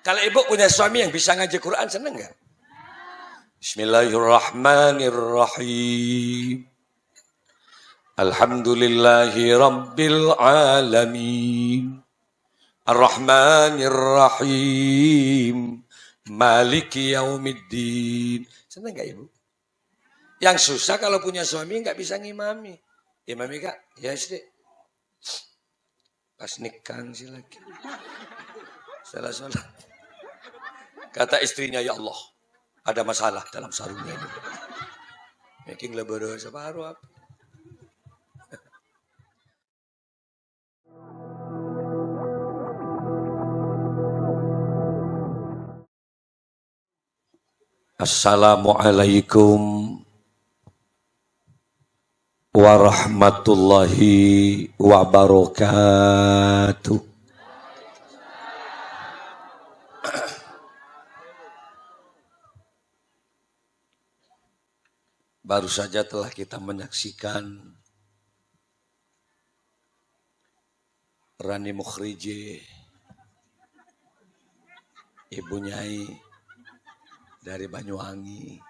Kalau ibu punya suami yang bisa ngaji Quran, seneng nggak? Bismillahirrahmanirrahim. Alhamdulillahi rabbil alamin. Ar-Rahmanir-Rahim. Maliki yaumiddin. Senang gak ibu? Yang susah kalau punya suami gak bisa ngimami. Imami kak? Ya istri. Pas nikah sih lagi. Salah. Kata istrinya, ya Allah, ada masalah dalam sarungnya ini. Making lebaran separuh apa? Assalamualaikum warahmatullahi wabarakatuh. Baru saja telah kita menyaksikan Rani Mukhriji, Ibu Nyai dari Banyuwangi.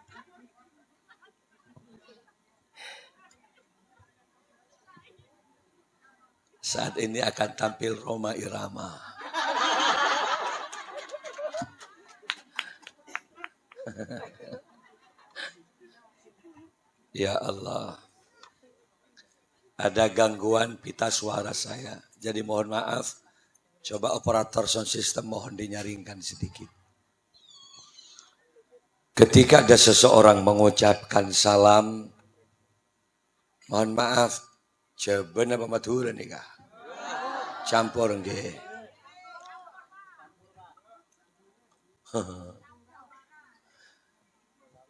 Saat ini akan tampil Rhoma Irama. Ya Allah, ada gangguan pita suara saya. Jadi mohon maaf, coba operator sound system mohon dinyaringkan sedikit. Ketika ada seseorang mengucapkan salam, mohon maaf, coba apa maturan nih kah? Campur nggih.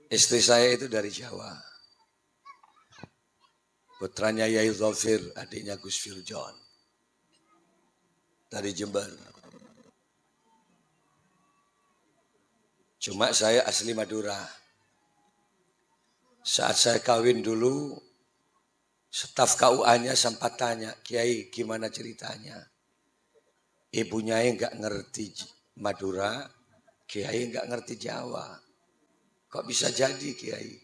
Istri saya itu dari Jawa. Putranya Yai Zofir, adiknya Gus Firjon. Dari Jember. Cuma saya asli Madura. Saat saya kawin dulu, staf KUA-nya sempat tanya, Kiai gimana ceritanya? Ibunya enggak ngerti Madura, Kiai enggak ngerti Jawa. Kok bisa jadi Kiai?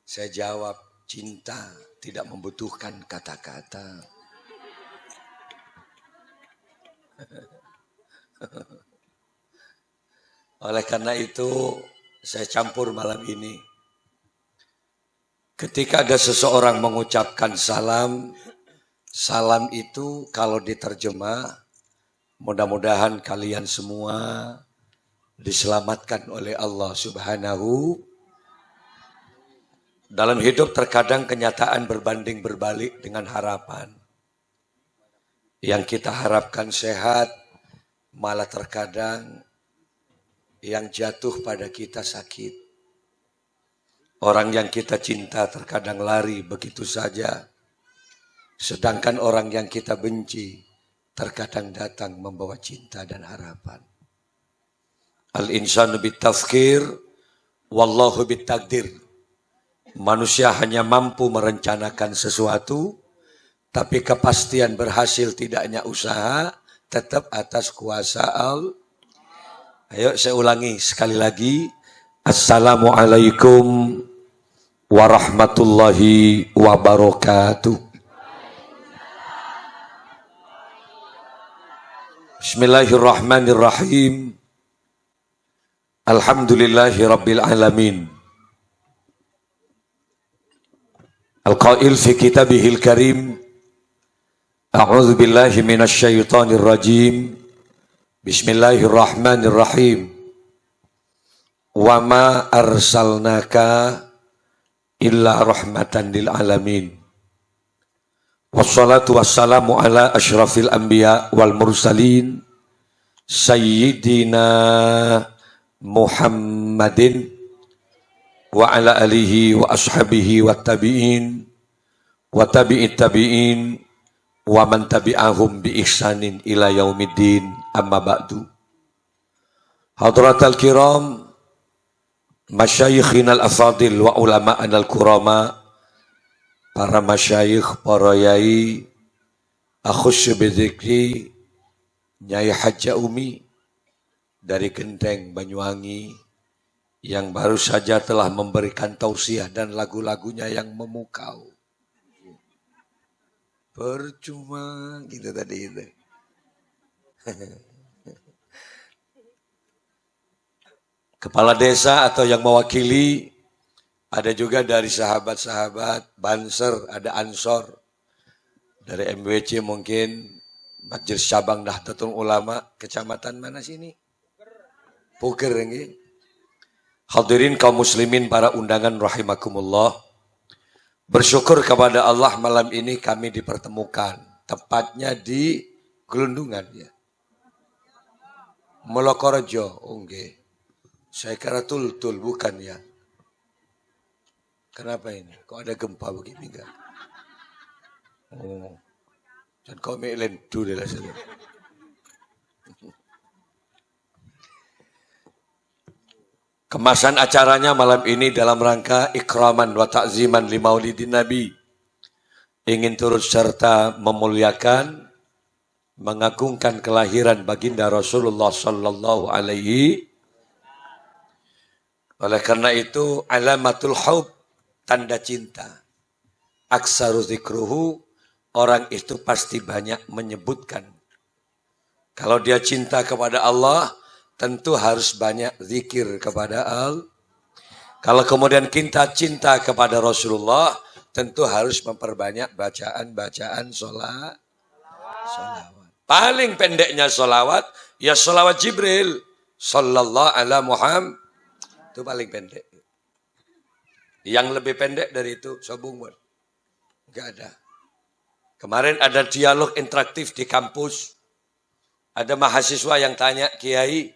Saya jawab, cinta tidak membutuhkan kata-kata. Oleh karena itu, saya campur malam ini. Ketika ada seseorang mengucapkan salam, salam itu kalau diterjemah, mudah-mudahan kalian semua diselamatkan oleh Allah Subhanahu. Dalam hidup terkadang kenyataan berbanding berbalik dengan harapan. Yang kita harapkan sehat, malah terkadang yang jatuh pada kita sakit. Orang yang kita cinta terkadang lari begitu saja. Sedangkan orang yang kita benci terkadang datang membawa cinta dan harapan. Al-insanu bitafkir, wallahu bitakdir. Manusia hanya mampu merencanakan sesuatu, tapi kepastian berhasil tidaknya usaha tetap atas kuasa Allah. Ayo saya ulangi sekali lagi. Assalamualaikum warahmatullahi wabarakatuh. Bismillahirrahmanirrahim. Alhamdulillahi rabbil alamin. Al-qail fi kitabihil karim. A'udzu billahi minasy syaithanir rajim. Bismillahirrahmanirrahim. Wa ma arsalnaka illa rahmatan lil alamin. Wassalatu wassalamu ala asyrafil anbiya wal mursalin sayyidina Muhammadin wa ala alihi wa ashabihi wa tabi'in wa tabi'it tabi'in wa man tabi'ahum bi ihsanin ila yaumiddin, amma ba'du. Hadratal kiram, masyayikhin al-afadil wa ulama'an al-kurama, para masyayikh, para yai, akhusyu bidzikri, Nyai Hajja Umi, dari Gendeng Banyuwangi yang baru saja telah memberikan tausiah dan lagu-lagunya yang memukau. Percuma gitu tadi itu. Kepala desa atau yang mewakili, ada juga dari sahabat-sahabat, Banser, ada Ansor, dari MWC mungkin, Majelis Cabang Nahdlatul Ulama, kecamatan mana sini? Puger ini. Hadirin kaum muslimin para undangan rahimakumullah. Bersyukur kepada Allah malam ini kami dipertemukan. Tepatnya di Gelundungan ya. Molokorejo, okay. Saya kira Tultul, bukan ya. Kenapa ini? Kok ada gempa begini enggak? Oh. Dan kau melen dulu lah saja. Kemasan acaranya malam ini dalam rangka ikraman wa ta'ziman li maulidin Nabi. Ingin turut serta memuliakan, mengagungkan kelahiran baginda Rasulullah sallallahu alaihi. Oleh karena itu alamatul hub, tanda cinta. Aksaru zikruhu, orang itu pasti banyak menyebutkan. Kalau dia cinta kepada Allah, tentu harus banyak zikir kepada Allah. Kalau kemudian kita cinta kepada Rasulullah, tentu harus memperbanyak bacaan-bacaan sholawat. Paling pendeknya sholawat, ya sholawat Jibril. Sallallahu ala Muhammad. Itu paling pendek. Yang lebih pendek dari itu, sobungun. Enggak ada. Kemarin ada dialog interaktif di kampus. Ada mahasiswa yang tanya, Kiai,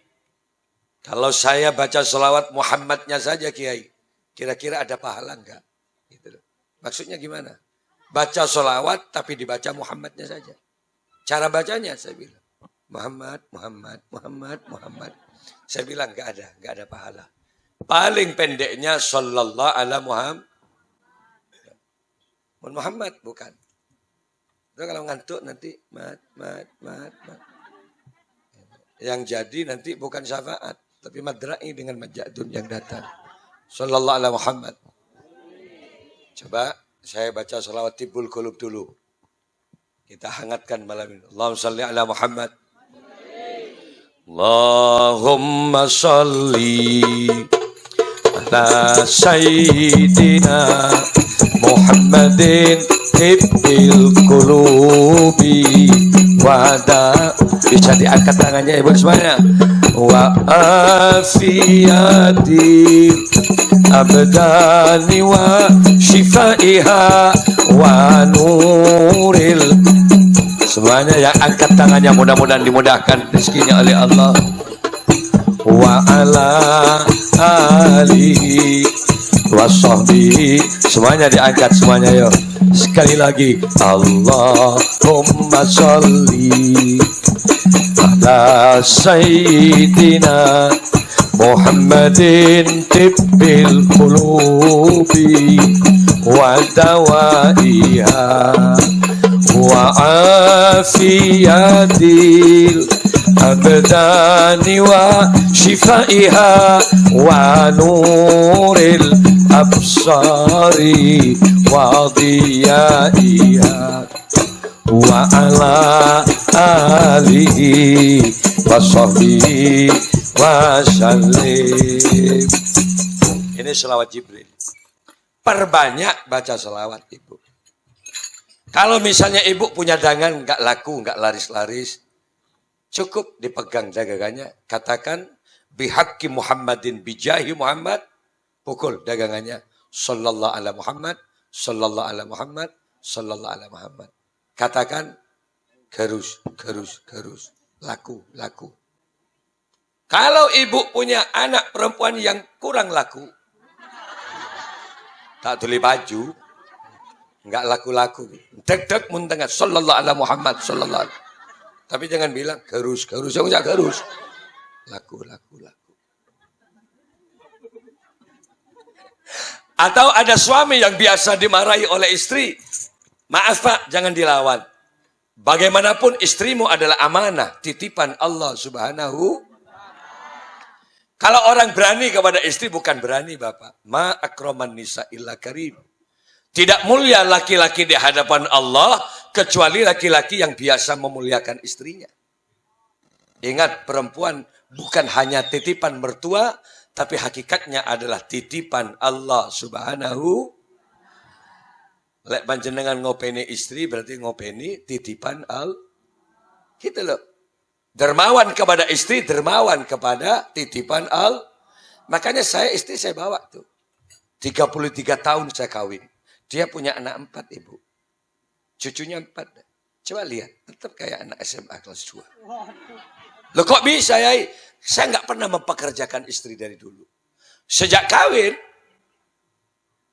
kalau saya baca sholawat Muhammadnya saja Kiai, kira-kira ada pahala enggak? Gitu. Maksudnya gimana? Baca sholawat tapi dibaca Muhammadnya saja. Cara bacanya saya bilang, Muhammad, Muhammad, Muhammad, Muhammad. Saya bilang enggak ada pahala. Paling pendeknya sallallahu ala Muhammad. Muhammad bukan. Itu kalau ngantuk nanti mat. Yang jadi nanti bukan syafaat, tapi madra'i dengan majadun yang datang. Sallallahu ala Muhammad. Coba saya baca salawat Tibbul Qulub dulu. Kita hangatkan malam ini. Allahumma salli ala Muhammad. Allahumma salli ala Sayyidina Muhammadin Tibbul Qulubi wada. Bisa diangkat tangannya ibu semuanya. Wa afiyati abdani wa shifaiha wa nuril. Semuanya yang angkat tangannya mudah-mudahan dimudahkan rezekinya oleh Allah. Wa ala alihi wa sahbihi. Semuanya diangkat semuanya yuk. Sekali lagi. Allahumma sholli ala Sayyidina Muhammadin Tibbil Qulubi wa dawaiha wa afiyatil abdani wa shifaiha wa nuril absari wa diyaiha wa ala alihi wa sahbihi wa sallim. Ini selawat Jibril. Perbanyak baca selawat ibu. Kalau misalnya ibu punya dagangan enggak laku, enggak laris-laris, cukup dipegang dagangannya. Katakan bihaqqi Muhammadin bijahi Muhammad. Pukul dagangannya. Sallallahu ala Muhammad, sallallahu ala Muhammad, sallallahu ala Muhammad. Katakan gerus, laku. Kalau ibu punya anak perempuan yang kurang laku, tak beli baju, enggak laku-laku. Dek muntengat sallallahu ala Muhammad sallallahu alaihi. Tapi jangan bilang gerus, enggak gerus. Laku. Atau ada suami yang biasa dimarahi oleh istri. Maaf Pak, jangan dilawan. Bagaimanapun istrimu adalah amanah, titipan Allah Subhanahu. Kalau orang berani kepada istri bukan berani Bapak. Ma akraman nisa illa karim. Tidak mulia laki-laki di hadapan Allah kecuali laki-laki yang biasa memuliakan istrinya. Ingat, perempuan bukan hanya titipan mertua, tapi hakikatnya adalah titipan Allah Subhanahu. Lek panjenengan ngopeni istri berarti ngopeni titipan Allah. Gitu loh. Dermawan kepada istri, dermawan kepada titipan Allah. Makanya istri saya bawa tuh. 33 tahun saya kawin. Dia punya anak 4, Ibu. Cucunya 4. Coba lihat, tetap kayak anak SMA kelas 2. Loh kok bisa ya? Saya nggak pernah mempekerjakan istri dari dulu. Sejak kawin,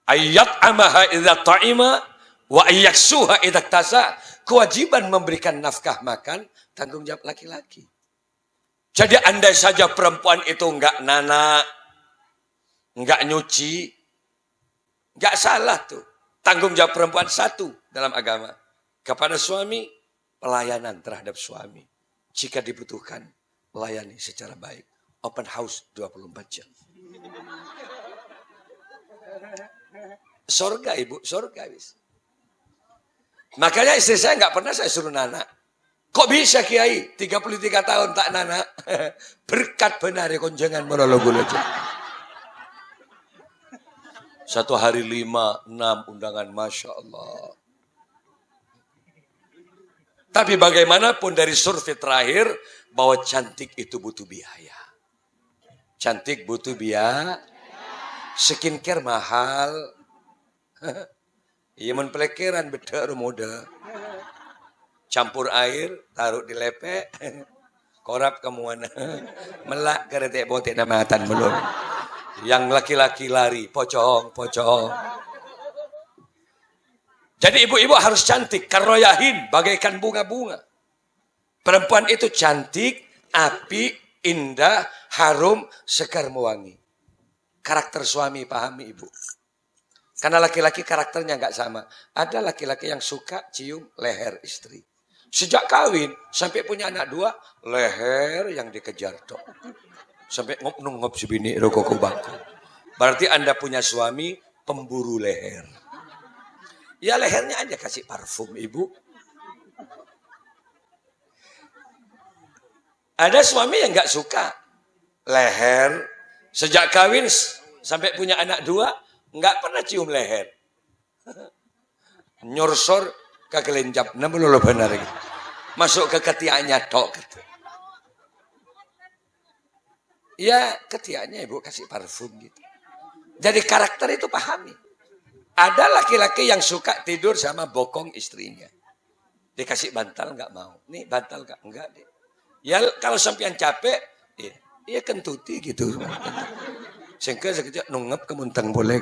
ayat amaha idza ta'ima wa ayyaksuha idza tasa. Kewajiban memberikan nafkah makan, tanggung jawab laki-laki. Jadi andai saja perempuan itu enggak nanak, enggak nyuci, enggak salah tuh. Tanggung jawab perempuan satu dalam agama. Kepada suami, pelayanan terhadap suami. Jika dibutuhkan, layani secara baik. Open house 24 jam. Sorga Ibu, sorga bis. Makanya istri saya nggak pernah saya suruh nanak. Kok bisa Kiai? 33 tahun tak nanak. Berkat benar ya konjangan monolog aja. 1 hari 5, 6 undangan, Masya Allah. Tapi bagaimanapun dari survei terakhir, bahwa cantik itu butuh biaya. Cantik butuh biaya. Skincare mahal. Iya menpelekiran beda moda. Campur air, taruh di lepek. Korap kemuana. Melak kerete botek namatan belum. Yang laki-laki lari, pocong. Jadi ibu-ibu harus cantik. Karroyahin, bagaikan bunga-bunga. Perempuan itu cantik, api, indah, harum, sekar mewangi. Karakter suami pahami ibu. Karena laki-laki karakternya nggak sama. Ada laki-laki yang suka cium leher istri. Sejak kawin sampai punya anak 2, leher yang dikejar tok. Sampai ngop si bini rokok bangku. Berarti Anda punya suami pemburu leher. Ya lehernya aja kasih parfum ibu. Ada suami yang nggak suka leher. Sejak kawin sampai punya anak 2. Enggak pernah cium leher. Nyorsor ke kelenjap. Namun lo benar. Masuk ke ketiaknya tok. Ya ketiaknya ibu kasih parfum gitu. Jadi karakter itu pahami. Ada laki-laki yang suka tidur sama bokong istrinya. Dikasih bantal enggak mau. Nih bantal enggak deh. Ya kalau sampean capek. Iya kentuti gitu. Sehingga sekejap nungep kemuntang boleh.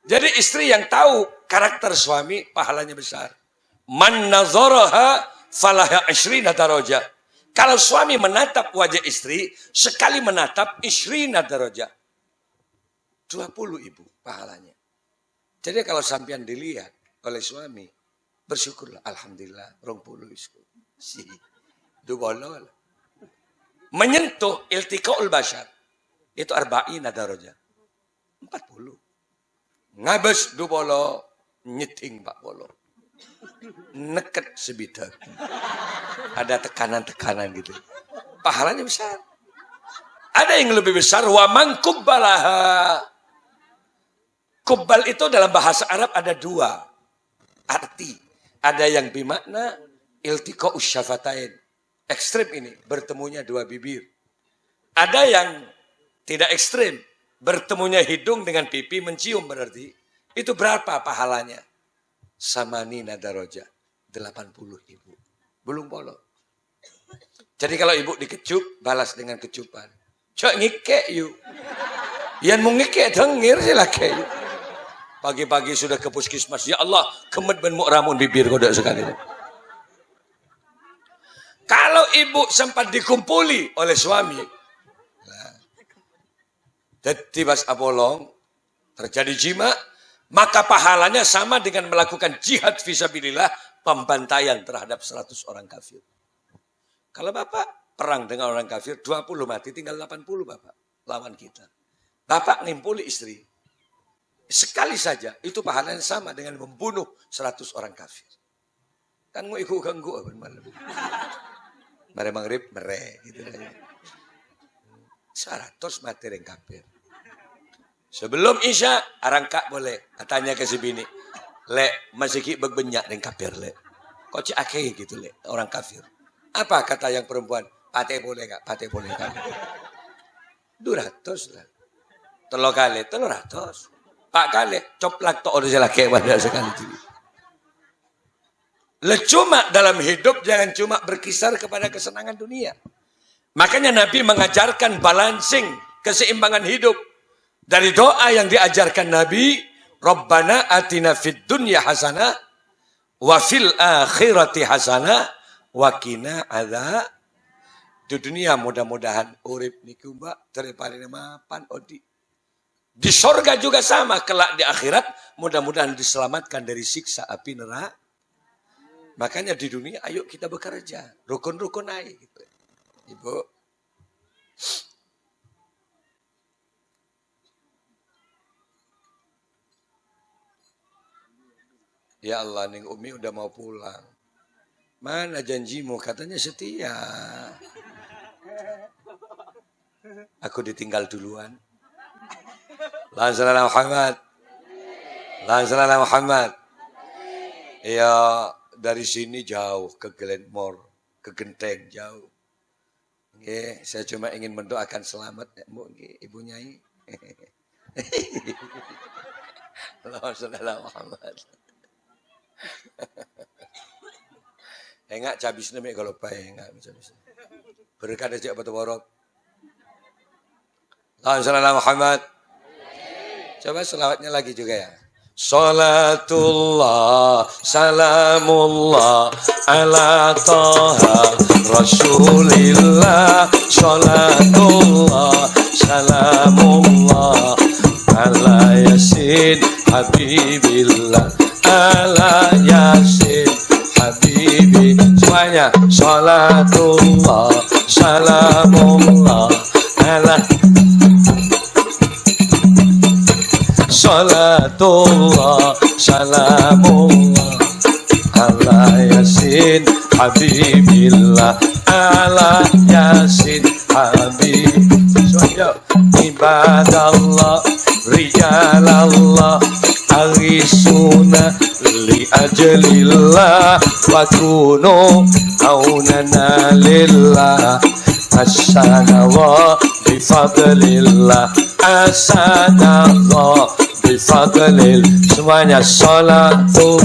Jadi istri yang tahu karakter suami pahalanya besar. Man nazaraha falaha 20 darajah. Kalau suami menatap wajah istri, sekali menatap 20 darajah. 20 ibu pahalanya. Jadi kalau sampean dilihat oleh suami, bersyukurlah alhamdulillah 20 isku. Si dubolol. Menyentuh iltiqaul basyar. Itu 40 darajah. 40. Ngabes 20, nyeting 40. Neket sebidak. Ada tekanan-tekanan gitu. Pahalanya besar. Ada yang lebih besar. Wa man kubbalaha. Kubbal itu dalam bahasa Arab ada 2 arti. Ada yang bermakna iltiqa'us syafatain. Ekstrim ini. Bertemunya 2 bibir. Ada yang tidak ekstrim. Bertemunya hidung dengan pipi mencium berarti. Itu berapa pahalanya? Samanina darajah. 80 ibu. Belum polo. Jadi kalau ibu dikecup, balas dengan kecupan. Cok ngike yuk. Yang mau ngike dengir silake yuk. Pagi-pagi sudah ke puskesmas. Ya Allah, kemet ben muk ramun bibir kodok sekali. Kalau ibu sempat dikumpuli oleh suami. Jadi pas apolong, terjadi jima, maka pahalanya sama dengan melakukan jihad fisabilillah, pembantaian terhadap 100 orang kafir. Kalau bapak perang dengan orang kafir, 20 mati, tinggal 80 Bapak lawan kita. Bapak nimpuli istri. Sekali saja, itu pahalanya sama dengan membunuh 100 orang kafir. Kan mau ikut ganggu apa malam. Mare maghrib, mere gitu aja. 100 mati orang kafir. Sebelum Isya, arangka boleh. Tanya ke si bini. Le, masih ki berbenyak dengan kafir le. Kok cik akeh gitu le, orang kafir. Apa kata yang perempuan? Pate boleh gak? Pate boleh gak? 200 lah. Telur kali, 300. Pak kali, coplak tok udah laki pada sekali itu. Cuma dalam hidup jangan cuma berkisar kepada kesenangan dunia. Makanya Nabi mengajarkan balancing, keseimbangan hidup. Dari doa yang diajarkan Nabi, Rabbana atina fid dunya hasanah wa fil akhirati hasanah wa qina adzab. Di dunia mudah-mudahan urip niku Mbak terparing mapan odi. Di sorga juga sama, kelak di akhirat mudah-mudahan diselamatkan dari siksa api neraka. Makanya di dunia ayo kita bekerja, rukun-rukun aja gitu. Ibu. Ya Allah, Ning Umi udah mau pulang. Mana janjimu? Katanya setia. Aku ditinggal duluan. Lansalala Muhammad. Lansalala Muhammad. Ya, dari sini jauh ke Glenmore, ke Genteng jauh. Oke, saya cuma ingin mendoakan selamat ya, Bu, Ibu Nyai. Lansalala Muhammad. Enggak cabis nih kalau baik enggak cabis. Berkah aja batu borok. Allahumma Muhammad. Coba selawatnya lagi juga ya. Salatullah salamullah ala taha rasulillah. Salatullah salamullah ala yasin habibillah. Ala yasin habibi. Semuanya salatullah salamullah ala salatullah salamullah ala yasin habibillah. Ala yasin habib. Semuanya ibadallah rijalallah arisuna li ajalillah wa kunu aunana lillah asanallah bifadlillah asanallah bifadlil. Semuanya salatu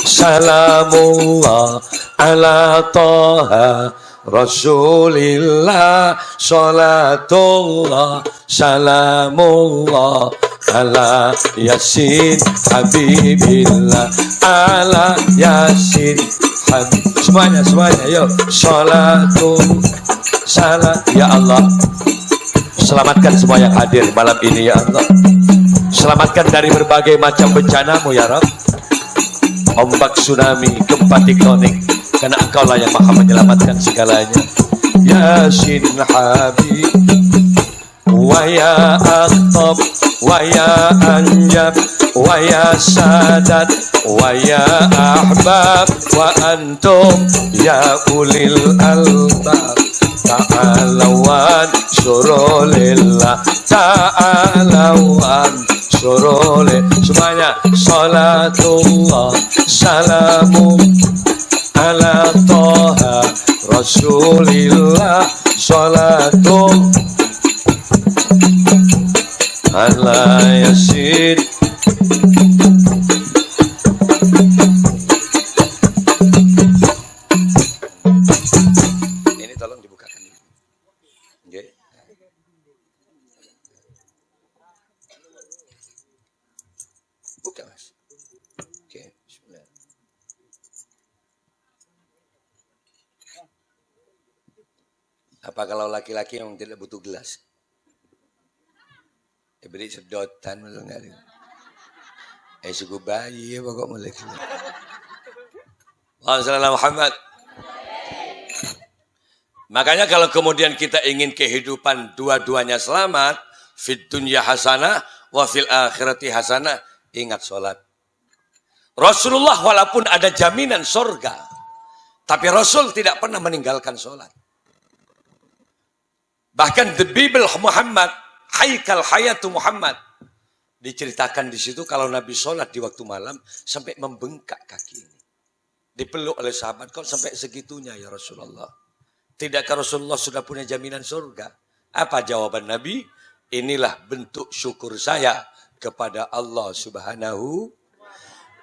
salamullah ala taha rasulillah. Salatullah salamullah ala yasin habibillah. Ala yasin habib. Semuanya yuk. Salatu salam. Ya Allah, selamatkan semua yang hadir malam ini ya Allah. Selamatkan dari berbagai macam bencana-Mu ya Rabb. Ombak, tsunami, gempa tektonik, karena Engkau lah yang maha menyelamatkan segalanya. Yasin habib wa ya akhtab wa ya anjab wa ya sadat wa ya ahbab wa antum ya ulil albab. Ta'alawan surulillah ta'alawan surulillah. Semuanya salatullah salamu ala taha rasulillah. Salatul ala yasin. Ini tolong dibukakan dulu. Okay. Buka Mas. Oke, bismillah. Apa kalau laki-laki yang tidak butuh gelas? Beri sedotan malah enggak ada. Suku bayi ya pokok mulai. Allahumma Muhammad. Makanya kalau kemudian kita ingin kehidupan dua-duanya selamat, fid dunya hasanah wa fil akhirati hasanah, ingat sholat. Rasulullah walaupun ada jaminan surga, tapi Rasul tidak pernah meninggalkan sholat. Bahkan the Bible Muhammad, Haikal Hayatu Muhammad, diceritakan di situ kalau Nabi sholat di waktu malam sampai membengkak kaki ini. Dipeluk oleh sahabat, kok sampai segitunya ya Rasulullah? Tidakkah Rasulullah sudah punya jaminan surga? Apa jawaban Nabi? Inilah bentuk syukur saya kepada Allah Subhanahu.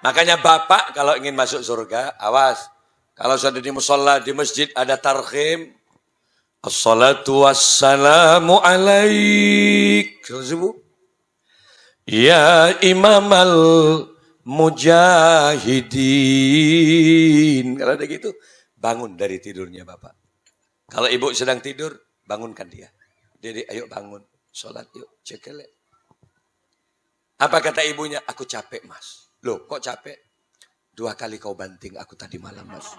Makanya Bapak kalau ingin masuk surga, awas. Kalau sudah di musholla, di masjid ada tarhim. Assalatu wassalamu alaik. Ya imamal mujahidin. Kalau ada gitu, bangun dari tidurnya Bapak. Kalau ibu sedang tidur, bangunkan dia. Dede, ayo bangun. Sholat yuk, cekele. Apa kata ibunya? Aku capek mas. Loh, kok capek? 2 kali kau banting aku tadi malam mas.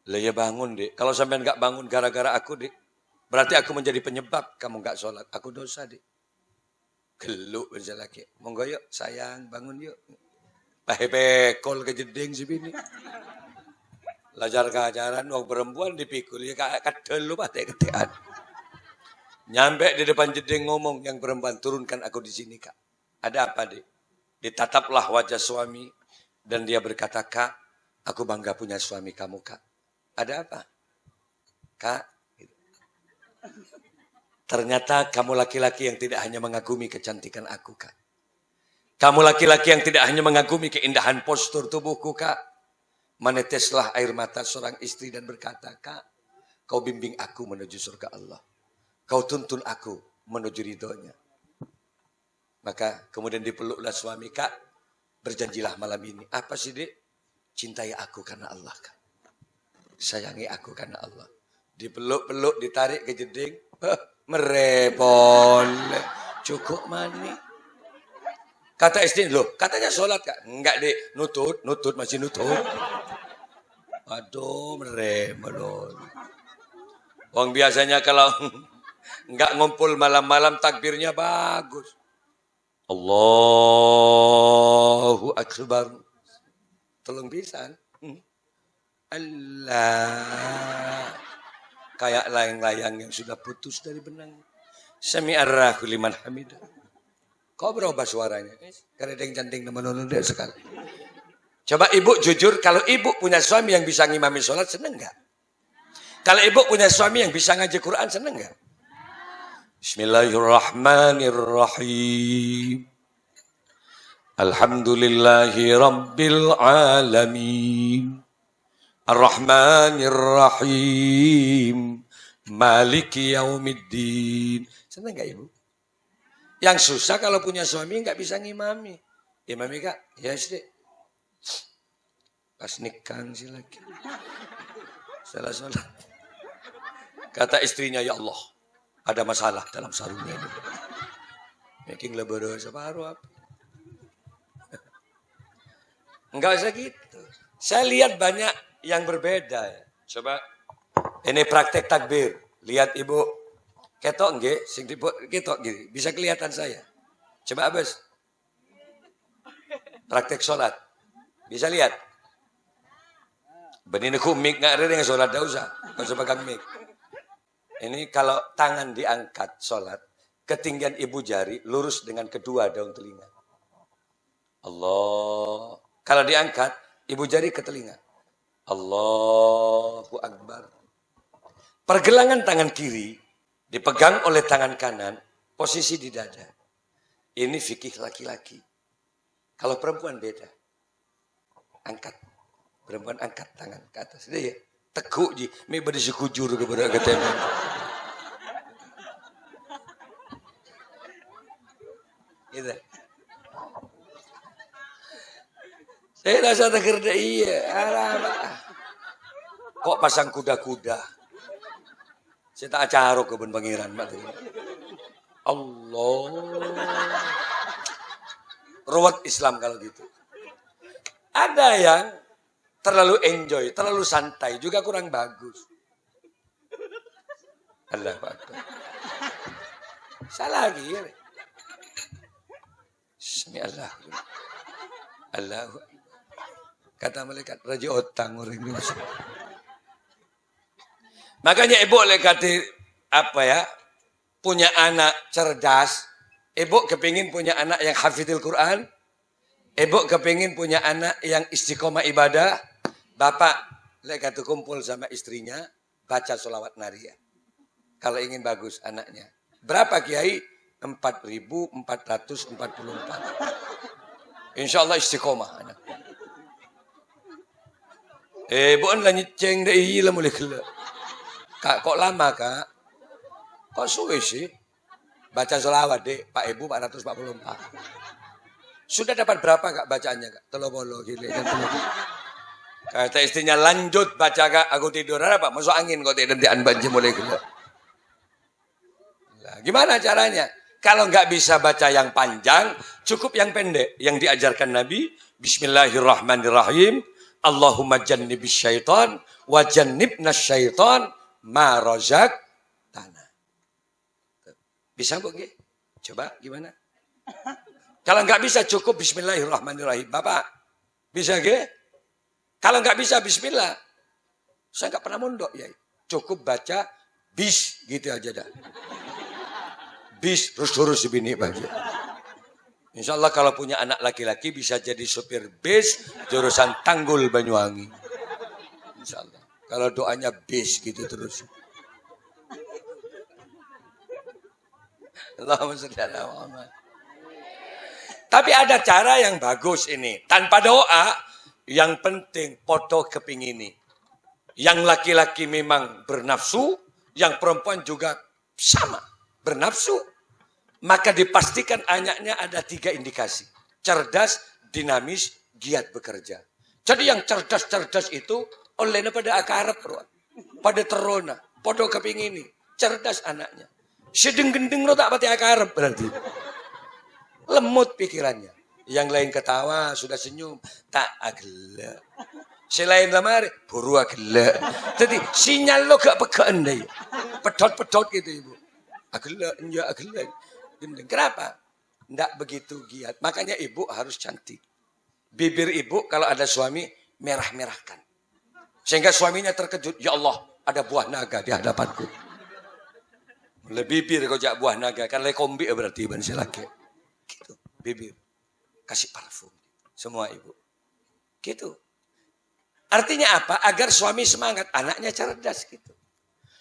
Lah ya bangun dek. Kalau sampean nggak bangun gara-gara aku dek, berarti aku menjadi penyebab kamu nggak sholat. Aku dosa dek. Geluk berjalaki. Monggo yuk sayang bangun yuk. Pahepe kol kejeding si bini. Lajar keajaran wong perempuan dipikul ya kadel lu patek ketean. Nyampe di depan jeding ngomong yang perempuan, turunkan aku di sini kak. Ada apa dek? Ditataplah wajah suami dan dia berkata, kak, aku bangga punya suami kamu kak. Ada apa? Kak, ternyata kamu laki-laki yang tidak hanya mengagumi kecantikan aku kak. Kamu laki-laki yang tidak hanya mengagumi keindahan postur tubuhku kak. Meneteslah air mata seorang istri dan berkata, kak, kau bimbing aku menuju surga Allah. Kau tuntun aku menuju ridhonya. Maka kemudian dipeluklah suami, kak, berjanjilah malam ini. Apa sih dek? Cintai aku karena Allah kak. Sayangi aku karena Allah. Dipeluk-peluk, ditarik ke jeding. Merepon. Cukup mani. Kata istri, loh katanya sholat kak. Enggak dek, nutut, masih nutut. Aduh, meremon. Wong biasanya kalau enggak ngumpul malam-malam takbirnya bagus. Allahu Akbar. Tolong pisan. Allah. Kayak layang-layang yang sudah putus dari benang. Sami'arrahu liman hamidah. Kau berubah suaranya. Karena yang cantik nama dia sekali. Coba ibu jujur, kalau ibu punya suami yang bisa ngimami sholat, seneng gak? Kalau ibu punya suami yang bisa ngaji Quran, seneng gak? Bismillahirrahmanirrahim. Alhamdulillahi rabbil alamin. Ar-Rahmanir-Rahim. Maliki yaumiddin. Seneng gak ibu? Yang susah kalau punya suami nggak bisa ngimami. Imami kak, ya sedek. Pas nikah sih lagi. Salah sholat. Kata istrinya, ya Allah, ada masalah dalam sarungnya ini. Making lebaran separuh apa? Enggak usah gitu. Saya lihat banyak yang berbeda. Coba, ini praktek takbir. Lihat ibu. Ketok nggih, sing ketok nggih, bisa kelihatan saya. Coba Abes. Praktek sholat. Bisa lihat. Benih ku mik nggak ada yang sholat dah usah. Nggak usah pegang mik. Ini kalau tangan diangkat sholat, ketinggian ibu jari lurus dengan kedua daun telinga. Allah. Kalau diangkat, ibu jari ke telinga. Allahu Akbar. Pergelangan tangan kiri dipegang oleh tangan kanan, posisi di dada. Ini fikih laki-laki. Kalau perempuan beda. Angkat. Perempuan angkat tangan ke atas. Dia ya, teguk ji. Ini berdisi kujur kepada ketemu. Gitu. Saya rasa terkerja iya. Kok pasang kuda-kuda? Saya tak acara ke Pangeran. Allah. Ruwet Islam kalau gitu. Ada yang terlalu enjoy, terlalu santai juga kurang bagus. Allah Akbar. Salah lagi ya. Bismillah. Allah. Kata malaikat raja otang orang ini. Makanya ibu kata apa ya? Punya anak cerdas. Ibu kepingin punya anak yang hafidil Quran. Ibu kepingin punya anak yang istiqomah ibadah. Bapak kata kumpul sama istrinya baca sholawat nariyah. Kalau ingin bagus anaknya. Berapa kiai? 4.444. Insya Allah istiqomah anak. Bukan lah nyeceng deh iya lah mulai kelak. Kak kok lama kak? Kok suwe sih? Baca sholawat deh Pak Ibu 444. Sudah dapat berapa kak bacaannya kak? Telo-bolo gile kan. Kata istrinya lanjut baca kak. Aku tidur apa? Masuk angin kok tidak nanti banjir mulai kelak. Nah, gimana caranya? Kalau nggak bisa baca yang panjang, cukup yang pendek. Yang diajarkan Nabi, Bismillahirrahmanirrahim. Allahumma jannibis syaitan, wa jannibnas syaitan, ma rozak tanah. Bisa bu? Coba gimana? Kalau nggak bisa cukup Bismillahirrahmanirrahim. Bapak, bisa ge? Kalau nggak bisa Bismillah. Saya nggak pernah mondok ya. Cukup baca bis gitu aja dah. Bis terus bini bagi. Insya Allah kalau punya anak laki-laki bisa jadi supir bis jurusan Tanggul Banyuwangi. Insya Allah. Kalau doanya bis gitu terus. Allahumma sholli ala Muhammad. Tapi ada cara yang bagus ini. Tanpa doa, yang penting foto keping ini. Yang laki-laki memang bernafsu, yang perempuan juga sama bernafsu. Maka dipastikan anaknya ada 3 indikasi. Cerdas, dinamis, giat bekerja. Jadi yang cerdas-cerdas itu olehnya pada akarep, pada terona, pada keping ini. Cerdas anaknya. Sedeng-gendeng lo tak pati akarep berarti. Lemut pikirannya. Yang lain ketawa, sudah senyum. Tak agela. Selain lamar, buru agela. Jadi sinyal lo gak pekaan deh. Pedot-pedot gitu ibu. Agela, enggak agela. Kenapa? Tidak begitu giat. Makanya ibu harus cantik. Bibir ibu kalau ada suami merah-merahkan. Sehingga suaminya terkejut. Ya Allah, ada buah naga di hadapanku. Lebih bibir kau jak buah naga. Kan lekombi berarti ban silake. Gitu. Bibir. Kasih parfum. Semua ibu. Gitu. Artinya apa? Agar suami semangat. Anaknya cerdas gitu.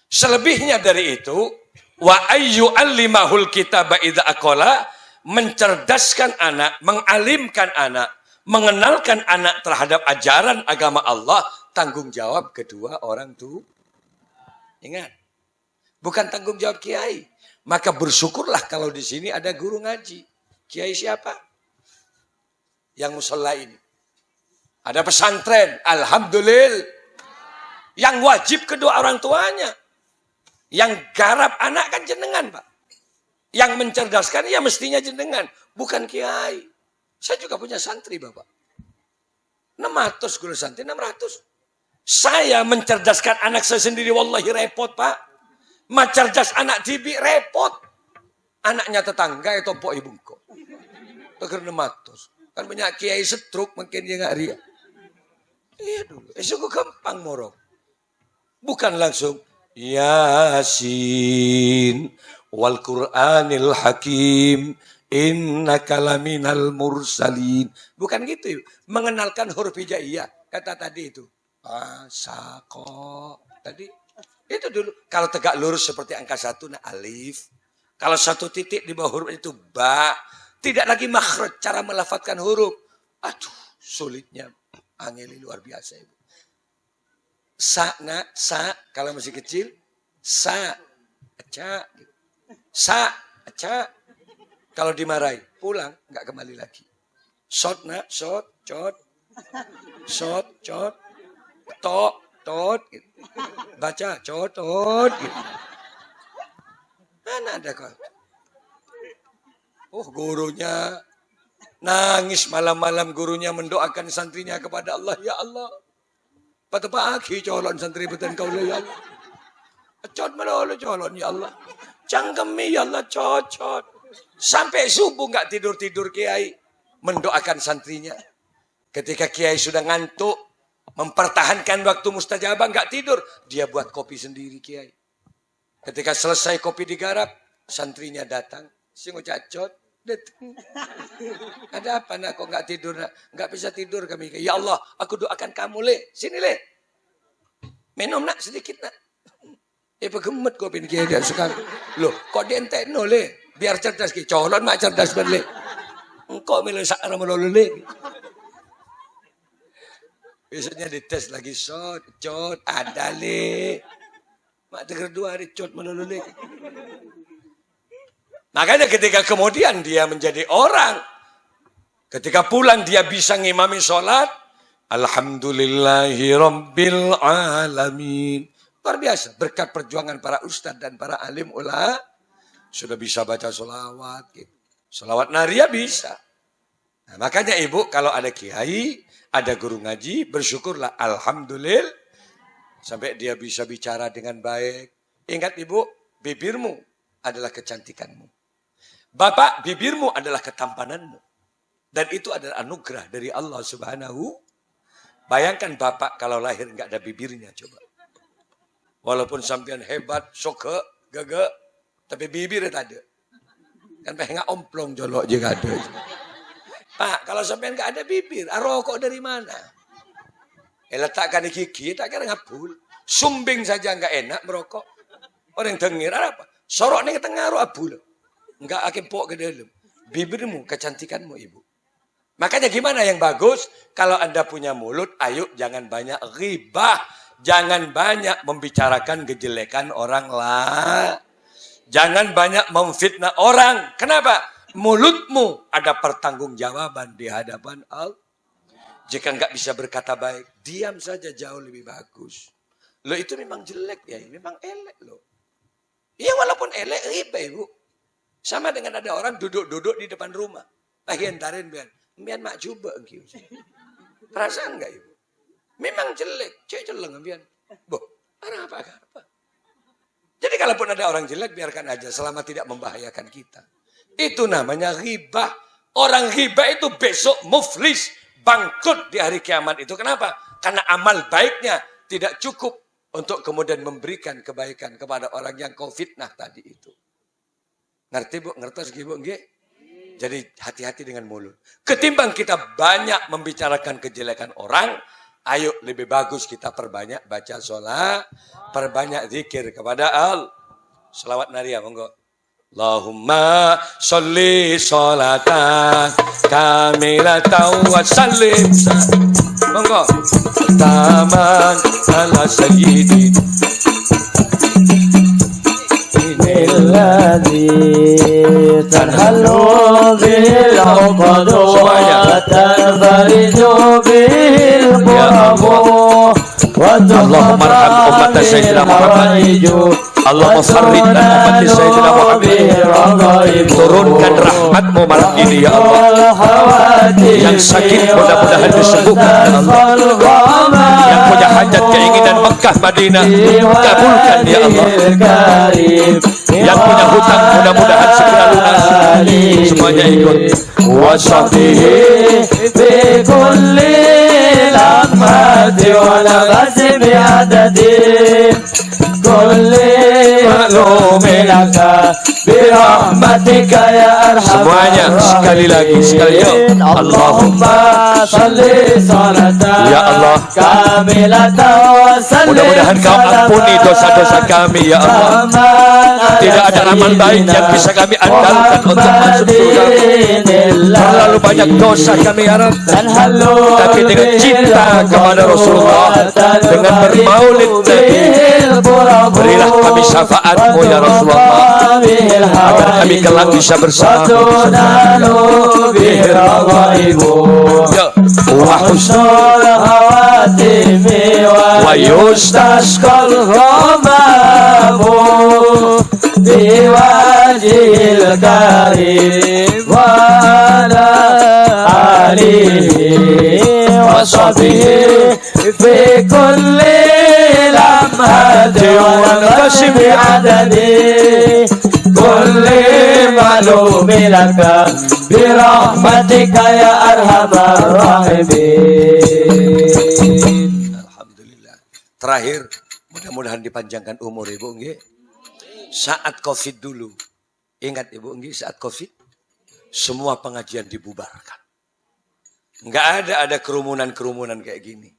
Selebihnya dari itu. Wa ayyu allimahul kitaba idza aqala, mencerdaskan anak, mengalimkan anak, mengenalkan anak terhadap ajaran agama Allah, tanggung jawab kedua orang tua. Ingat, bukan tanggung jawab kiai. Maka bersyukurlah kalau di sini ada guru ngaji. Kiai siapa? Yang musola ini. Ada pesantren, alhamdulillah. Yang wajib kedua orang tuanya. Yang garap anak kan jenengan, Pak. Yang mencerdaskan ya mestinya jenengan, bukan kiai. Saya juga punya santri, Bapak. 600 guru santri, 600. Saya mencerdaskan anak saya sendiri, wallahi repot, Pak. Mencerdas anak dibi repot. Anaknya tetangga itu pok ibungko. Tegar 600. Kan banyak kiai setruk, mungkin dia nggak ria. Iya dulu, sungguh gampang morok. Bukan langsung Yasin wal Qur'anil Hakim innaka laminal mursalin. Bukan gitu. Mengenalkan huruf hijaiyah. Kata tadi itu. Asako. Tadi itu dulu. Kalau tegak lurus seperti angka 1, nah alif. Kalau 1 titik di bawah huruf itu ba. Tidak lagi makhraj cara melafadzkan huruf. Aduh, sulitnya. Angeli luar biasa ibu. Sa, nak, sa, kalau masih kecil, sa, aca, sa, aca. Kalau dimarahi, pulang, nggak kembali lagi. Sot, nak, sot, cot, sot, cot, tok, tot, gitu. Baca, cot, tot, gitu. Mana ada kau? Oh, gurunya nangis malam-malam, gurunya mendoakan santrinya kepada Allah, ya Allah. Pada pagi colon santri beten kau ya Allah. Cot melulu colon ya Allah. Cangkemi ya Allah cocot. Sampai subuh nggak tidur-tidur Kiai. Mendoakan santrinya. Ketika Kiai sudah ngantuk. Mempertahankan waktu mustajabah nggak tidur. Dia buat kopi sendiri Kiai. Ketika selesai kopi digarap. Santrinya datang. Sing cacot. Datang. Ada apa nak kok nggak tidur nak? Nggak bisa tidur kami. Ya Allah, aku doakan kamu le. Sini le. Minum nak sedikit nak. Pegemet kopi Kiai dia sekarang. Loh, kok dientek no le? Biar cerdas ki. Colon mak cerdas ben le. Engkau milih sakra melulu le. Besoknya dites lagi cot ada le. Mak dengar 2 hari cot melulu le. Makanya ketika kemudian dia menjadi orang. Ketika pulang dia bisa ngimami sholat. Alhamdulillahi Rabbil Alamin. Luar biasa. Berkat perjuangan para ustadz dan para alim ulama. Sudah bisa baca sholawat. Gitu. Sholawat naria bisa. Nah, makanya ibu kalau ada kiai. Ada guru ngaji. Bersyukurlah. Alhamdulillah. Sampai dia bisa bicara dengan baik. Ingat ibu. Bibirmu adalah kecantikanmu. Bapak, bibirmu adalah ketampananmu. Dan itu adalah anugerah dari Allah Subhanahu. Bayangkan bapak kalau lahir nggak ada bibirnya coba. Walaupun sampean hebat, soke, gege, tapi bibirnya tak ada. Kan pengen omplong jolok juga ada. Pak, kalau sampean nggak ada bibir, rokok dari mana? Letakkan di gigi, tak kira ngabul. Sumbing saja nggak enak merokok. Orang dengir apa? Sorok nih ke tengah abul. Enggak akan pok ke dalam. Bibirmu, kecantikanmu ibu. Makanya gimana yang bagus? Kalau Anda punya mulut, ayo jangan banyak ghibah. Jangan banyak membicarakan kejelekan orang lah. Jangan banyak memfitnah orang. Kenapa? Mulutmu ada pertanggungjawaban di hadapan Allah. Jika enggak bisa berkata baik, diam saja jauh lebih bagus. Lo itu memang jelek ya, memang elek lo. Iya walaupun elek, ghibah ibu. Sama dengan ada orang duduk-duduk di depan rumah. Tarin biar. Biar mak coba. Perasaan enggak ibu? Memang jelek. Cek celeng biar. Boh, apa? Jadi kalaupun ada orang jelek, biarkan aja. Selama tidak membahayakan kita. Itu namanya ghibah. Orang ghibah itu besok muflis. Bangkrut di hari kiamat itu. Kenapa? Karena amal baiknya tidak cukup. Untuk kemudian memberikan kebaikan kepada orang yang kau fitnah tadi itu. Ngerti bu? Ngertos ibu? Jadi hati-hati dengan mulut. Ketimbang kita banyak membicarakan kejelekan orang, ayo lebih bagus kita perbanyak baca sholat, perbanyak zikir kepada Allah. Selawat naria, monggo. Allahumma sholli sholatan kamilatan wa sallim. Monggo. Taman ala sayyidin. الذي تنهل به العقد وتنفرج به الكرب اللهم ارحم أمة سيدنا محمد Allahumma farrid dan umat Sayyidina Muhammad. Turunkan rahmatmu malam ini ya Allah. Yang sakit mudah-mudahan disembuhkan ya Allah. Yang punya hajat keinginan Mekah Madinah kabulkan ya Allah. Yang punya hutang mudah-mudahan segera lunas. Semuanya ikut. Washabihi bi kulli lamati wa nafsi bi adadi kulli ma'luminaka birahmatika ya arhamar. Semuanya sekali lagi sekalian. Allahumma salli salatan ya Allah kamilatan wa sallim. Mudah-mudahan kau ampuni dosa-dosa kami ya Allah. Tidak ada amal baik yang bisa kami andalkan untuk masuk surga. Terlalu banyak dosa kami harap. Tapi dengan cinta kepada Rasulullah, dengan bermaulid Nabi, berilah kami syafaatmu ya Rasulullah, agar kami kelak bisa bersama. Wa husnul khawatimi wa yustasqal ghamamu biwajhil karim wa ala alihi wa sahbihi في كل لمحة ونقش بعدد كل معلوم لك برحمتك يا أرحم الراحمين. Alhamdulillah. Terakhir, mudah-mudahan dipanjangkan umur Ibu nggih. Saat Covid dulu, ingat Ibu nggih, saat Covid semua pengajian dibubarkan. Enggak ada kerumunan-kerumunan kayak gini.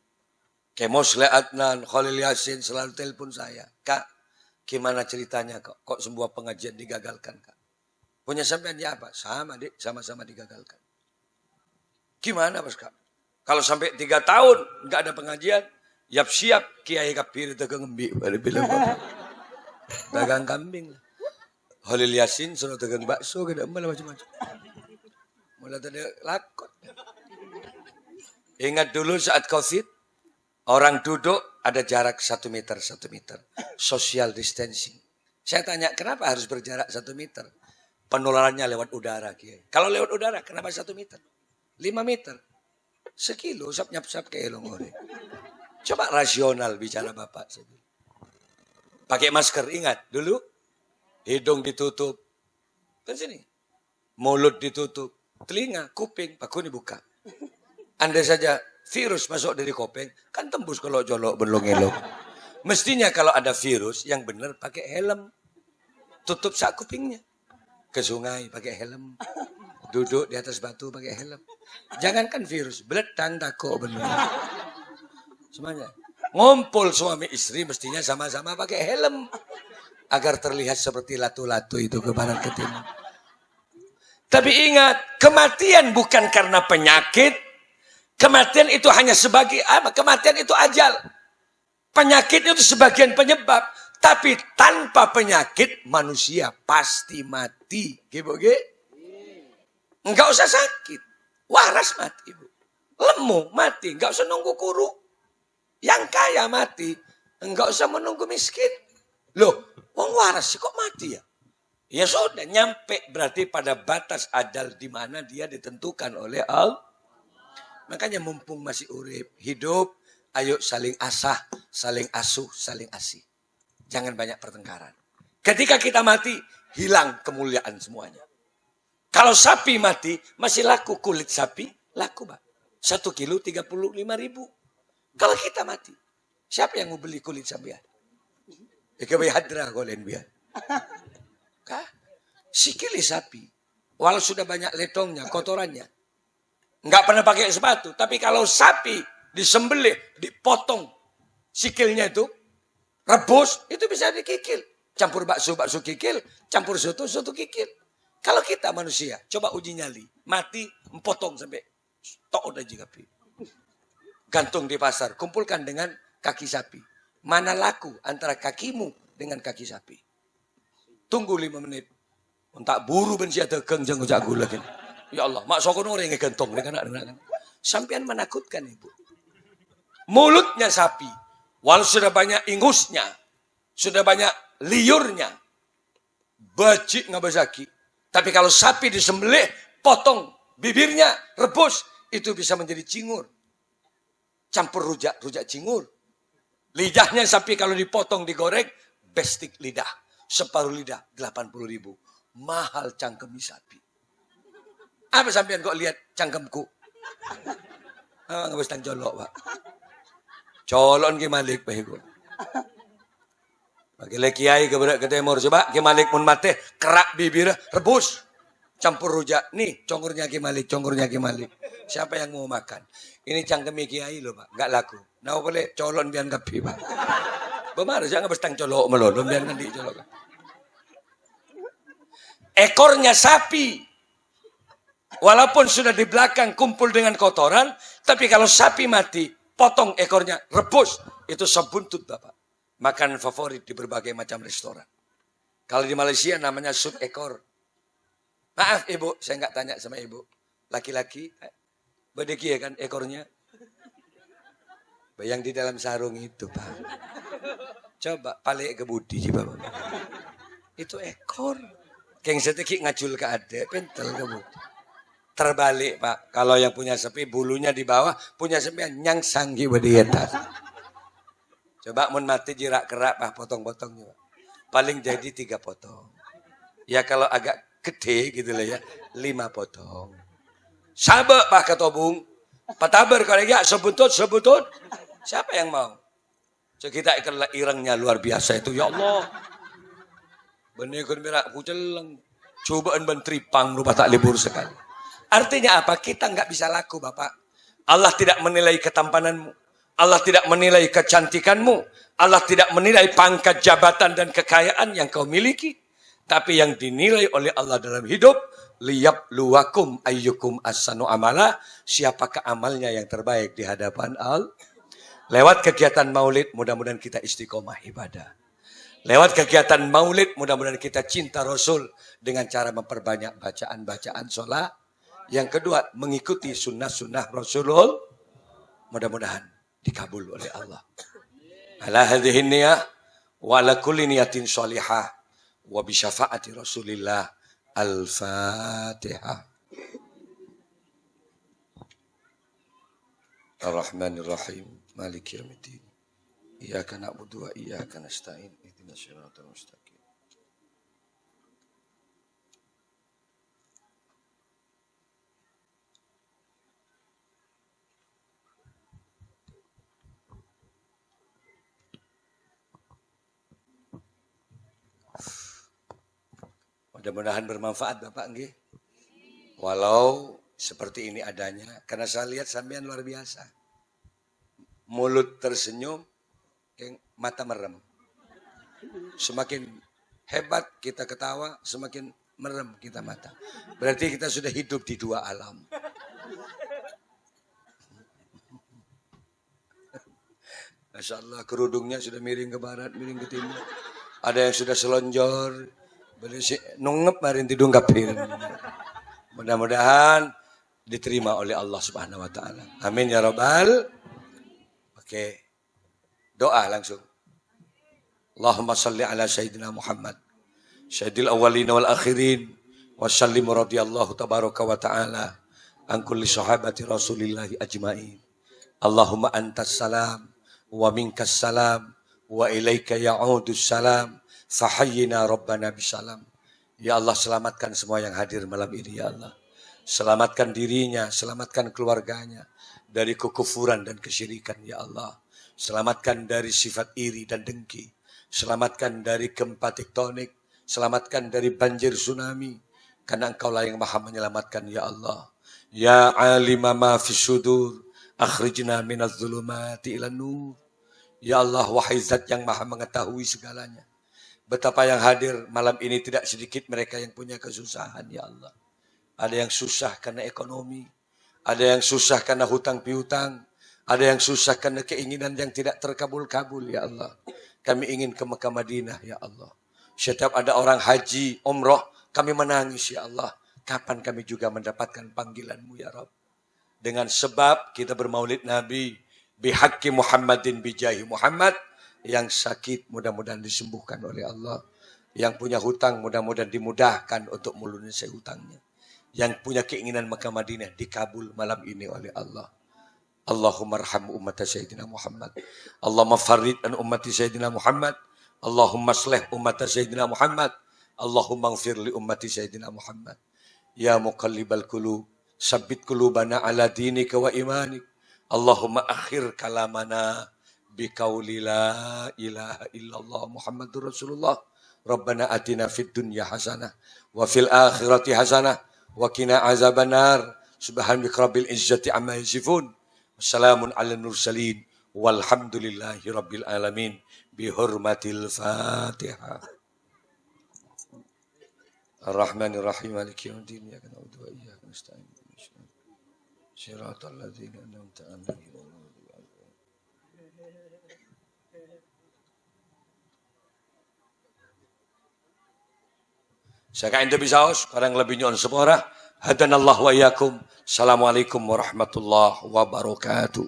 Kemosle Adnan, Khalil Yasin selalu telepon saya. Kak, gimana ceritanya kok? Kok semua pengajian digagalkan, Kak? Punya sampean ya apa? Sama, Dik, sama-sama digagalkan. Gimana, Mas, Kak? Kalau sampai 3 tahun enggak ada pengajian, siap Kiai Kapir dagang ngembi, bilang dagang kambing. Khalil Yasin suruh dagang bakso, kada macam-macam. Mulai tadi lakon. Ingat dulu saat Covid, orang duduk ada jarak 1 meter, 1 meter. Social distancing. Saya tanya, kenapa harus berjarak 1 meter? Penularannya lewat udara, Kiai. Kalau lewat udara, kenapa 1 meter? 5 meter. Sekilo, sap-nyap-sap kayak longore. Coba rasional bicara Bapak. Pakai masker, ingat. Dulu, hidung ditutup. Kan sini. Mulut ditutup. Telinga, kuping, paku dibuka. Andai saja virus masuk dari kopeng, kan tembus kalau jolok berlong-elong. Mestinya kalau ada virus, yang benar pakai helm. Tutup sak kupingnya. Ke sungai pakai helm. Duduk di atas batu pakai helm. Jangankan virus, beletang takut benar. Semuanya. Ngumpul suami istri mestinya sama-sama pakai helm. Agar terlihat seperti latu-latu itu ke barat ke timur. Tapi ingat, kematian bukan karena penyakit. Kematian itu hanya sebagai apa? Kematian itu ajal. Penyakit itu sebagian penyebab. Tapi tanpa penyakit manusia pasti mati. Gitu. Enggak usah sakit. Waras mati. Lemu mati. Enggak usah nunggu kuru. Yang kaya mati. Enggak usah menunggu miskin. Loh, wong waras sih kok mati ya? Ya sudah, nyampe berarti pada batas ajal di mana dia ditentukan oleh Allah. Makanya mumpung masih urip, hidup, ayo saling asah, saling asuh, saling asih. Jangan banyak pertengkaran. Ketika kita mati, hilang kemuliaan semuanya. Kalau sapi mati, masih laku kulit sapi, laku Pak. 1 kilo 35.000. Kalau kita mati, siapa yang mau beli kulit sapi? Ikaw hadra kolen biar. Kah? Sikili sapi. Walau sudah banyak letongnya, kotorannya. Enggak pernah pakai sepatu. Tapi kalau sapi disembelih, dipotong sikilnya itu, rebus, itu bisa dikikil. Campur bakso, bakso kikil. Campur soto, soto kikil. Kalau kita manusia, coba uji nyali. Mati, potong sampai tok udah jikapi. Gantung di pasar, kumpulkan dengan kaki sapi. Mana laku antara kakimu dengan kaki sapi? Tunggu 5 menit. Untuk buru ben sia tegang jeng ujak gula kan. Ya Allah, mak sokono orang gentong dengan anak-anak. Sampean menakutkan Ibu. Mulutnya sapi, walau sudah banyak ingusnya, sudah banyak liurnya, bacik ngabazaki. Tapi kalau sapi disembelih, potong bibirnya, rebus, itu bisa menjadi cingur. Campur rujak, rujak cingur. Lidahnya sapi kalau dipotong, digoreng, bestik lidah. Separuh lidah, 80.000. Mahal cangkemi sapi. Apa sampean kok lihat cangkemku? Nggak bisa colok, Pak. Colon Ki Malik, Pak Ibu. Pakai kiai ke timur. Coba Ki Malik pun mati, kerak bibir, rebus. Campur rujak. Nih, congornya Ki Malik, congornya Ki Malik. Siapa yang mau makan? Ini cangkemi kiai loh, Pak. Nggak laku. Nah, boleh colon biar kapi, Pak. Bemar, jangan bestang colok melolong biar nanti colok. Ekornya sapi. Walaupun sudah di belakang kumpul dengan kotoran, tapi kalau sapi mati, potong ekornya, rebus, itu sebuntut Bapak. Makanan favorit di berbagai macam restoran. Kalau di Malaysia namanya sup ekor. Maaf Ibu, saya nggak tanya sama Ibu. Laki-laki, bedeki ya kan ekornya? Yang di dalam sarung itu Pak. Coba balik ke budi Bapak. Itu ekor. Keng seteki ngajul ke ade, pentel ke budi. terbalik Pak. Kalau yang punya sepi bulunya di bawah, punya sepi nyang sanggi di atas. Coba mun mati jirak kerak Pak, potong-potongnya Pak. Paling jadi 3 potong. Ya kalau agak gede gitu lah ya, 5 potong. Sabek Pak ketobung. Pataber kalau ya sebutut. Siapa yang mau? So, kita ikan irengnya luar biasa itu ya Allah. Benih kun mirak kuceleng. Cobaan menteri pang lupa tak libur sekali. Artinya apa? Kita nggak bisa laku Bapak. Allah tidak menilai ketampananmu. Allah tidak menilai kecantikanmu. Allah tidak menilai pangkat jabatan dan kekayaan yang kau miliki. Tapi yang dinilai oleh Allah dalam hidup, liyabluwakum ayyukum ahsanu amala, siapakah amalnya yang terbaik di hadapan Allah. Lewat kegiatan maulid, mudah-mudahan kita istiqomah ibadah. Lewat kegiatan maulid, mudah-mudahan kita cinta Rasul dengan cara memperbanyak bacaan-bacaan sholat. Yang kedua, mengikuti sunnah-sunnah Rasulullah. Mudah-mudahan dikabul oleh Allah. Ala hadhihi niyah wa ala kulli niyatin sholihah wa bi syafaati Rasulillah. Al-Fatihah. Ar-Rahmanir-Rahim. Maliki yaumiddin. Iyyaka na'budu wa iyyaka nasta'in. Ihdinas siratal mustaqim. Mudah-mudahan bermanfaat Bapak nggih. Walau seperti ini adanya, karena saya lihat sampean luar biasa. Mulut tersenyum, mata merem. Semakin hebat kita ketawa, semakin merem kita mata. Berarti kita sudah hidup di 2 alam. Masya Allah, kerudungnya sudah miring ke barat, miring ke timur. Ada yang sudah selonjor, nungep marin tidung kapir. Mudah-mudahan diterima oleh Allah Subhanahu wa taala. Amin ya rabbal. Oke. Doa langsung. Allahumma salli ala sayyidina Muhammad. Sayyidil awwalin wal akhirin. Wa sallim radhiyallahu tabaraka wa ta'ala. An kulli sahabati rasulillahi ajma'in. Allahumma antas salam. Wa minkas salam. Wa ilaika ya'udus salam. Fahayyina rabbana bisalam. Ya Allah, selamatkan semua yang hadir malam ini ya Allah. Selamatkan dirinya, selamatkan keluarganya dari kekufuran dan kesyirikan ya Allah. Selamatkan dari sifat iri dan dengki. Selamatkan dari gempa tektonik. Selamatkan dari banjir tsunami. Karena Engkaulah yang maha menyelamatkan ya Allah. Ya alima ma fis sudur. Akhrijna minaz zulumati ilan nur. Ya Allah, wahai zat yang maha mengetahui segalanya. Betapa yang hadir malam ini tidak sedikit mereka yang punya kesusahan ya Allah. Ada yang susah karena ekonomi. Ada yang susah karena hutang piutang. Ada yang susah karena keinginan yang tidak terkabul-kabul ya Allah. Kami ingin ke Mekah Madinah ya Allah. Setiap ada orang haji, umroh, kami menangis ya Allah. Kapan kami juga mendapatkan panggilan-Mu ya Rabb. Dengan sebab kita bermaulid Nabi. Bihaqqi Muhammadin bijahi Muhammad. Yang sakit mudah-mudahan disembuhkan oleh Allah. Yang punya hutang mudah-mudahan dimudahkan untuk melunasi hutangnya. Yang punya keinginan Mekah Madinah dikabul malam ini oleh Allah. Allahumma arham umat Sayyidina Muhammad. Allahumma farid an ummati Sayyidina Muhammad. Allahumma aslih umat Sayyidina Muhammad. Allahumma ighfir li ummati Sayyidina Muhammad. Ya muqallibal qulub, sabbit qulubana ala dinika wa imanik. Allahumma akhir kalamana biqauli la ilaha illallah Muhammadur Rasulullah. Rabbana atina fid dunya hasanah wa fil akhirati hasanah wa qina azabannar. Subhanaka rabbil izzati amma yasifun. Wassalamun ala mursalin walhamdulillahi rabbil alamin. Bihurmatil Fatihah. Ar-Rahmanir Rahim Maliki yaumiddin. Iyyaka na'budu wa iyyaka nasta'in. Shiratal ladzina an'amta 'alaihim. Saya ente bisaos, kurang lebih nyon sepora. Hadanallah wa iyyakum. Assalamualaikum warahmatullahi wabarakatuh.